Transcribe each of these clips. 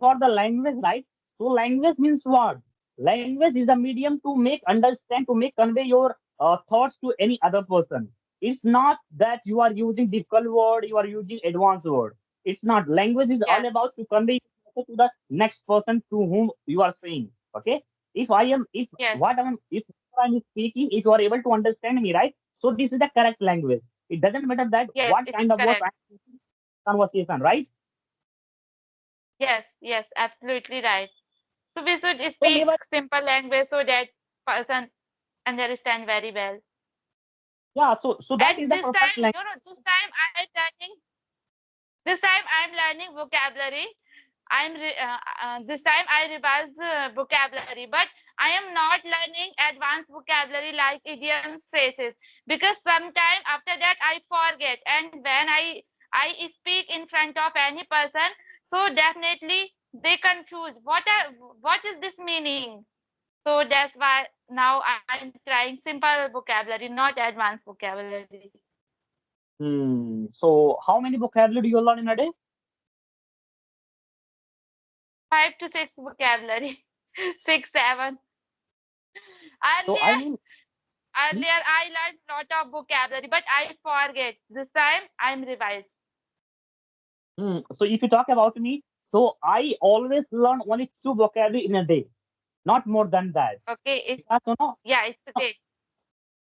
for the language, right? So language means what? Language is the medium to make understand, to make convey your thoughts to any other person. It's not that you are using difficult word, you are using advanced word. It's not. Language is all Yes, about to convey to the next person to whom you are saying. Okay. If I am, yes, if I'm speaking, if you are able to understand me, right? So this is the correct language. It doesn't matter that yes, what it's kind of words correct. I'm speaking, conversation, right? Yes, yes, absolutely right. So we should So speak never, simple language so that person understand very well. yeah. So that is And the this perfect time, language. this time I'm learning. This time I'm learning vocabulary. This time I revise vocabulary, but I am not learning advanced vocabulary like idioms, phrases, because sometime after that I forget, and when I speak in front of any person, so definitely they confuse what is this meaning. So that's why now I'm trying simple vocabulary, not advanced vocabulary. So how many vocabulary do you learn in a day? 5 to 6 vocabulary, 6, 7. So I Earlier, mean, hmm, earlier I learned lot of vocabulary, but I forget. This time I'm revised. so if you talk about me, so I always learn only two vocabulary in a day, not more than that. Okay, it's Because you know, yeah, it's great.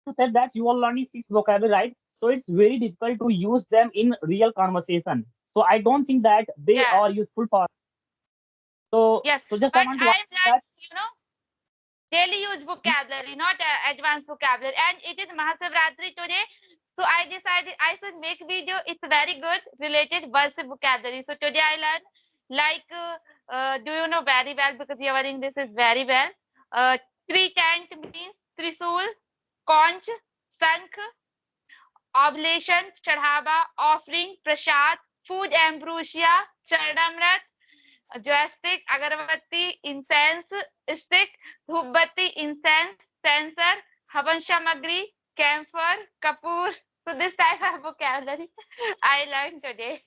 you said that you are learning six vocabulary, right? So it's very difficult to use them in real conversation. So I don't think that they Yeah, are useful for. So yes, so just I but want to ask I'm you that. learning, daily use Hmm, vocabulary, not advanced vocabulary. And it is Mahasivratri today, so I decided I should make video. It's very good related verse vocabulary. So today I learned like, do you know very well because your English is very well. Uh, Tritant means Trisul, conch, Sankh, oblation, chadhava, offering, prasad, food ambrosia, charnamrat, joystick, agarbatti, incense, stick, dhupbatti, incense, censer, havan shamagri, camphor, kapoor. So this type of vocabulary I learned today.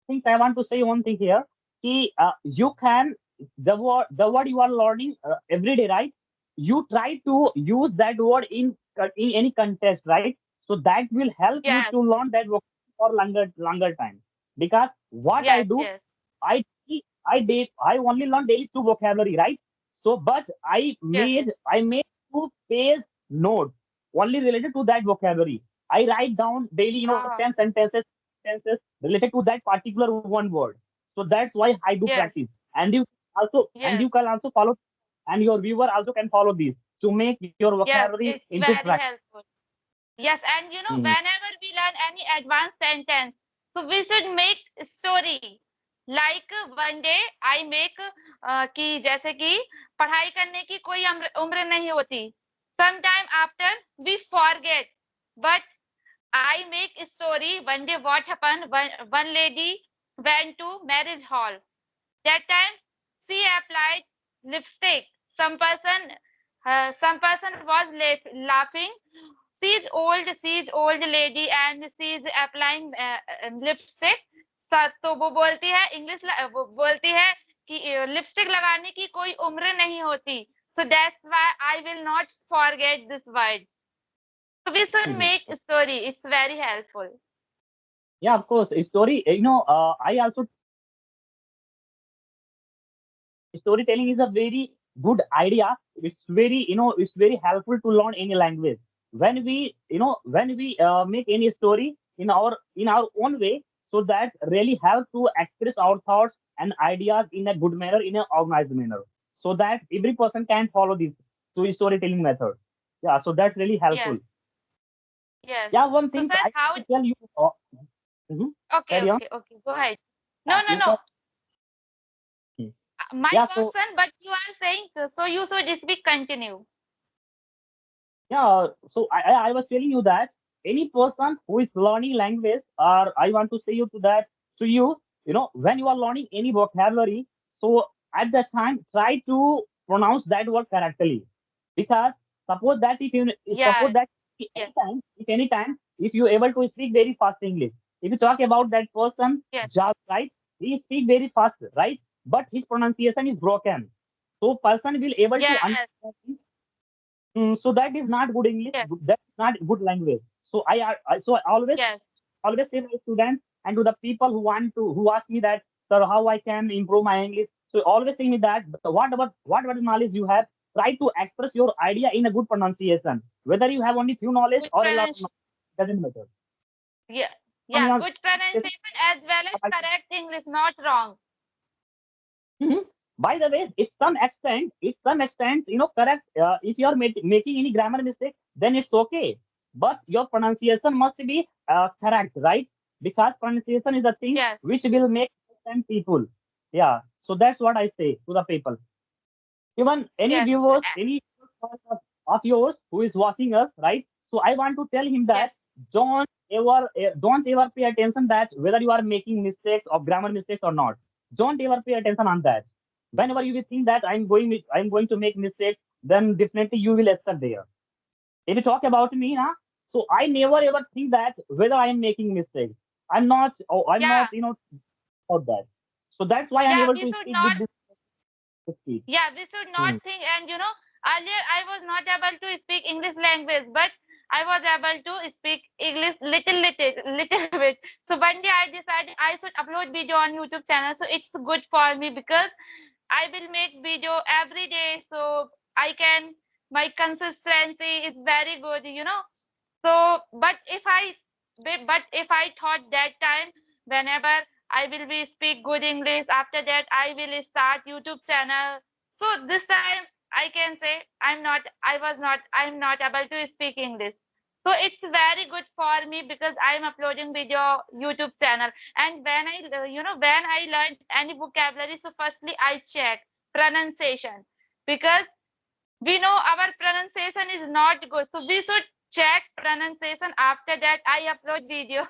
things I want to say one thing here. You can the word you are learning every day, right? You try to use that word in any context, right? So that will help you Yes, to learn that vocabulary for longer time. Because what I yes, do, yes, I I only learn daily two vocabulary, right? So but yes, yes. I made 2 page note only related to that vocabulary. I write down daily, 10 sentences related to that particular one word. So that's why I do Yes, practice. And you yes, can also follow, and your viewer also can follow this to make your yes. vocabulary It's into very practice. helpful. Yes, and Mhm. whenever we learn any advanced sentence, so we should make story. Like one day I make कि जैसे कि पढ़ाई करने की कोई उम्र नहीं होती. Sometime after we forget, but I make a story. One day what happened? One lady went to marriage hall. That time she applied lipstick. Some person was laughing. She's old lady and she's applying lipstick. तो वो बोलती है English वो बोलती है कि lipstick लगाने की कोई उम्र नहीं होती. So that's why I will not forget this word. So we should Mhm. make story. It's very helpful. Yeah, of course. A story, I also storytelling is a very good idea. It's very, it's very helpful to learn any language. When we make any story in our own way, so that really help to express our thoughts and ideas in a good manner, in an organized manner, so that every person can follow this through storytelling method. Yeah, so that's really helpful. Yes. Yes. Yeah, one So thing sir, I how? want to tell you. Mhm. Okay, Carry on. okay, okay. Go ahead. No, Yeah, no, no. hmm. My Yeah, so question, but you are saying so you should speak continue. yeah, so I was telling you that any person who is learning language, or I want to say you to that, so when you are learning any vocabulary, so at that time try to pronounce that word correctly. Because suppose that if you suppose Yes. that Yes. if anytime if you able to speak very fast English, if you talk about that person Yes. Job, right, he speak very fast, right? but his pronunciation is broken. So person will able to Yes. understand. So that is not good English. Yes. That is not good language. So I Yes. always say my students and to the people who ask me that, sir, how I can improve my English. So always say me that, what knowledge you have, try to express your idea in a good pronunciation. Whether you have only few knowledge Good or a lot of pronunciation. knowledge, doesn't matter. Yeah. On Yeah. your Good pronunciation as well as correct English, not wrong. Mhm. By the way, it's some extent, correct. If you are making any grammar mistake, then it's okay. But your pronunciation must be correct, right? Because pronunciation is the thing Yes. which will make understand people. Yeah. So that's what I say to the people. Even any Yes. viewers, any of yours who is watching us, right? So I want to tell him that Yes. don't ever pay attention that whether you are making mistakes of grammar mistakes or not. Don't ever pay attention on that. Whenever you will think that I'm going to make mistakes, then definitely you will stuck there. If you talk about me, na, so I never ever think that whether I am making mistakes. I'm not, Yeah. about that. So that's why I'm Yeah. able We to should speak not. with this speed. Yeah, we should not Hmm. think. And earlier I was not able to speak English language, but I was able to speak English little bit. So one day I decided I should upload video on YouTube channel. So it's good for me because I will make video every day. So I can, my consistency is very good. So, but if I thought that time, whenever I will be speak good English, after that I will start YouTube channel. So this time I can say I'm not able to speak English. So it's very good for me because I'm uploading video YouTube channel. And when I learn any vocabulary, so firstly I check pronunciation because we know our pronunciation is not good, so we should check pronunciation. After that I upload video.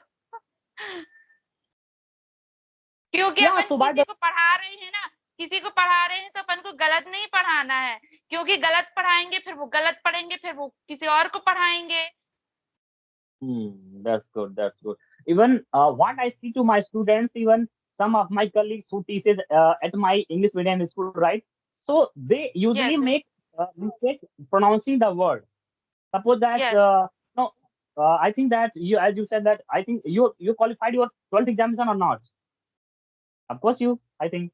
क्योंकि Yeah. Upon So by किसी the को पढ़ा रहे हैं ना, किसी को पढ़ा रहे हैं तो अपन को गलत नहीं पढ़ाना है, क्योंकि गलत पढ़ाएंगे फिर वो गलत पढ़ेंगे फिर वो किसी और को पढ़ाएंगे. That's good. That's good. Even what I see to my students, even some of my colleagues who teaches at my English medium school, right? So they usually Yes, make mistakes pronouncing the word. Suppose that yes, no, I think that you, as you said that, I think you qualified your 12th examination or not? Of course, you. I think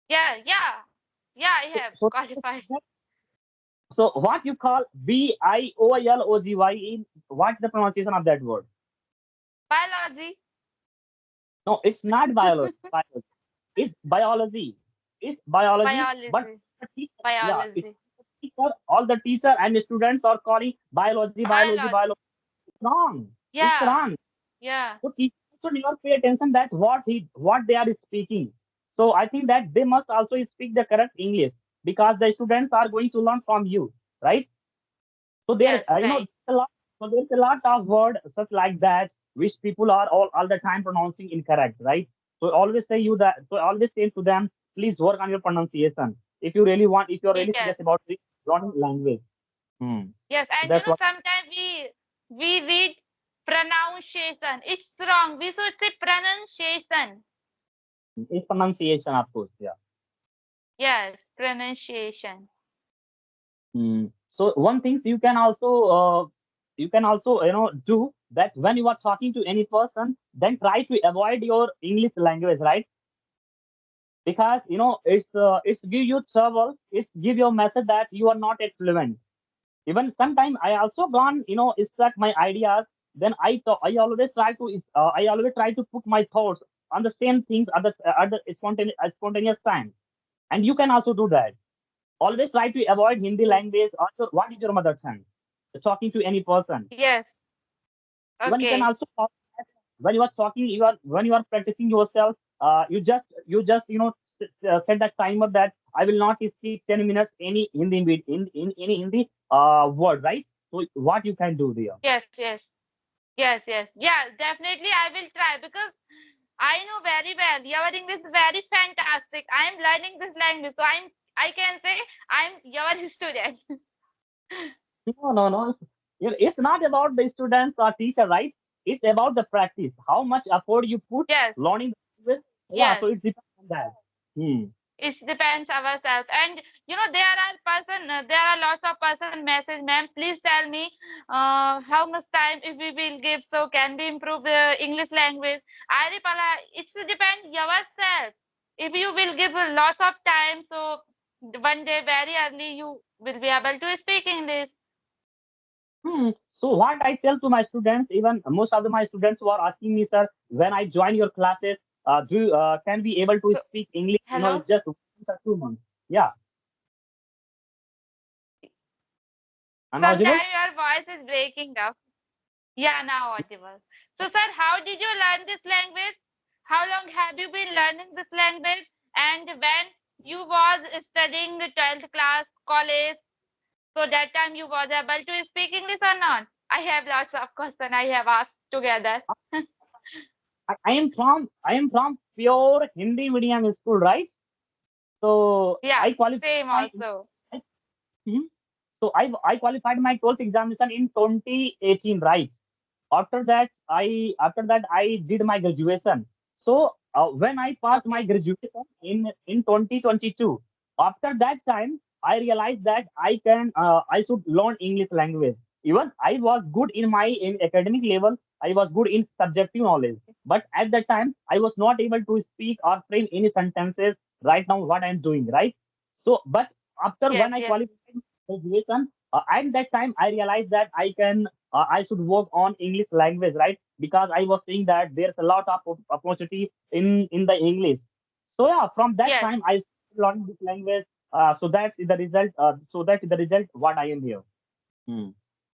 yeah, yeah, yeah, I so. have So, qualified. so what you call Biology in what the pronunciation of that word? Biology. No, it's not biology. Biology. It's biology. It's biology. But Biology. the teacher, yeah, it's Biology. teacher, all the teacher and the students are calling biology, biology, Biology. biology. It's wrong. It's Yeah, wrong. yeah, So teachers should never pay attention that what they are speaking. So I think that they must also speak the correct English because the students are going to learn from you, right? So there, yes, right. a lot. So there's a lot of words such like that which people are all the time pronouncing incorrect, right? So always say you that. So always say to them, please work on your pronunciation if you really want. If you're really Yes, serious about learning language. Hmm. yes, So and that's what sometimes we read pronunciation. It's wrong. We should say pronunciation. is pronunciation, of course. Yeah. Yes, pronunciation. So one things you can also do that when you are talking to any person, then try to avoid your English language, right? Because it's give you trouble. It's give you a message that you are not yet fluent. Even sometime I also gone stuck my ideas. Then I always try to put my thoughts on the same things at the spontaneous time. And you can also do that. Always try to avoid Hindi Ye- language or what is your mother tongue. Talking to any person. Yes. Even you can Okay. also when you are talking, when you are practicing yourself. You just set that timer that I will not speak 10 minutes any in any Hindi word, right? So what you can do there? Yes, yes. Yes, yes. Yeah, definitely I will try because I know very well your English is very fantastic. I am learning this language, so I can say I'm your student. No. It's not about the students or teacher, right? It's about the practice. How much effort you put Yes, learning the language. Yeah, yes, so it's depends on that. Hmm. It depends ourselves. And there are lots of person message, ma'am, please tell me how much time if we will give, so can we improve the English language. I reply, it's depend yourself. If you will give a lots of time, so one day very early you will be able to speak English. So what I tell to my students, even most of my students who are asking me, sir, when I join your classes, can we able to So speak English? hello, Just 1 or 2 months. Yeah, I'm audible. sometimes your voice is breaking up. Yeah, now audible. So, sir, how did you learn this language? How long have you been learning this language? And when you was studying the 12th class college, so that time you was able to speak English or not? I have lots of questions I have asked together. I am from pure Hindi medium school, right? So Yeah, I qualified same my also. Mhm. So I qualified my 12th examination in 2018, right? After that I did my graduation. So when I passed my Okay. graduation in 2022, after that time I realized that I should learn English language. Even I was good in academic level, I was good in subjective knowledge, but at that time I was not able to speak or frame any sentences right now what I'm doing, right? So but after when Yes, I yes. qualified graduation, at that time I realized that I should work on English language, right? Because I was seeing that there's a lot of opportunity in the English. So yeah, from that Yes. time I started learning this language. So that is the result. What I am here.